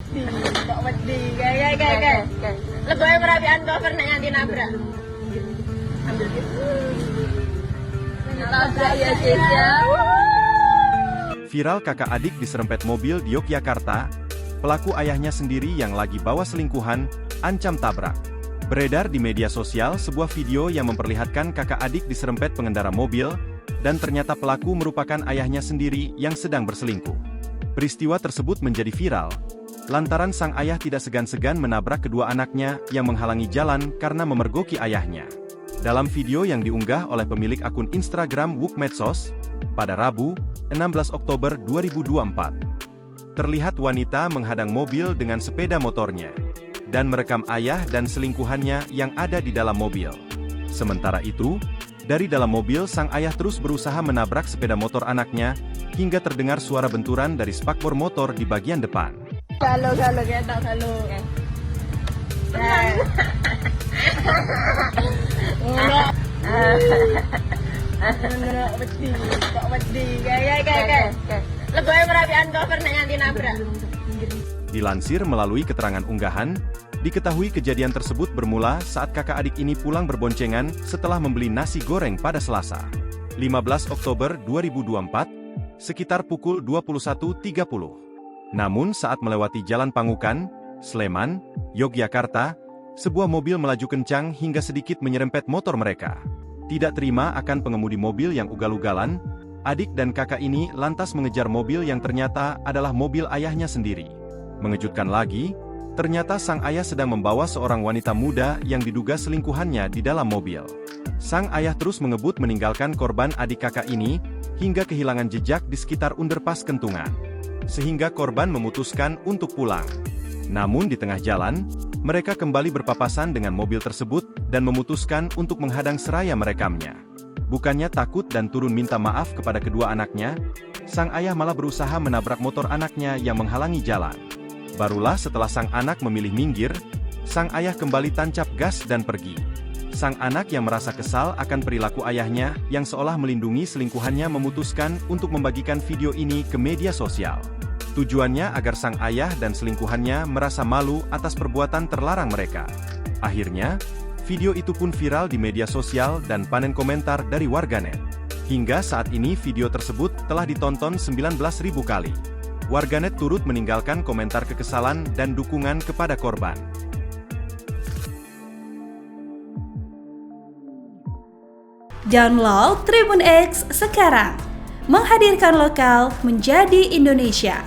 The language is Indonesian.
Kok wedi. Kayak. Lebih merapian cover nek nganti nabrak. Ambil gitu. Nabrak ya, Cia. Viral kakak adik diserempet mobil di Yogyakarta, pelaku ayahnya sendiri yang lagi bawa selingkuhan, ancam tabrak. Beredar di media sosial sebuah video yang memperlihatkan kakak adik diserempet pengendara mobil, dan ternyata pelaku merupakan ayahnya sendiri yang sedang berselingkuh. Peristiwa tersebut menjadi viral, lantaran sang ayah tidak segan-segan menabrak kedua anaknya yang menghalangi jalan karena memergoki ayahnya. Dalam video yang diunggah oleh pemilik akun Instagram Wuk Medsos, pada Rabu, 16 Oktober 2024, terlihat wanita menghadang mobil dengan sepeda motornya, dan merekam ayah dan selingkuhannya yang ada di dalam mobil. Sementara itu, dari dalam mobil sang ayah terus berusaha menabrak sepeda motor anaknya, hingga terdengar suara benturan dari spakbor motor di bagian depan. Halo. Kok wedi. Kayak. Lebih merapian cover nek nganti nabrak. Dilansir melalui keterangan unggahan, diketahui kejadian tersebut bermula saat kakak adik ini pulang berboncengan setelah membeli nasi goreng pada Selasa, 15 Oktober 2024, sekitar pukul 21.30. Namun saat melewati Jalan Pangukan, Sleman, Yogyakarta, sebuah mobil melaju kencang hingga sedikit menyerempet motor mereka. Tidak terima akan pengemudi mobil yang ugal-ugalan, adik dan kakak ini lantas mengejar mobil yang ternyata adalah mobil ayahnya sendiri. Mengejutkan lagi, ternyata sang ayah sedang membawa seorang wanita muda yang diduga selingkuhannya di dalam mobil. Sang ayah terus mengebut meninggalkan korban adik kakak ini, hingga kehilangan jejak di sekitar underpass Kentungan. Sehingga korban memutuskan untuk pulang. Namun di tengah jalan, mereka kembali berpapasan dengan mobil tersebut, dan memutuskan untuk menghadang seraya merekamnya. Bukannya takut dan turun minta maaf kepada kedua anaknya, sang ayah malah berusaha menabrak motor anaknya yang menghalangi jalan. Barulah setelah sang anak memilih minggir, sang ayah kembali tancap gas dan pergi. Sang anak yang merasa kesal akan perilaku ayahnya yang seolah melindungi selingkuhannya memutuskan untuk membagikan video ini ke media sosial. Tujuannya agar sang ayah dan selingkuhannya merasa malu atas perbuatan terlarang mereka. Akhirnya, video itu pun viral di media sosial dan panen komentar dari warganet. Hingga saat ini video tersebut telah ditonton 19.000 kali. Warganet turut meninggalkan komentar kekesalan dan dukungan kepada korban. Download Tribun X sekarang, menghadirkan lokal menjadi Indonesia.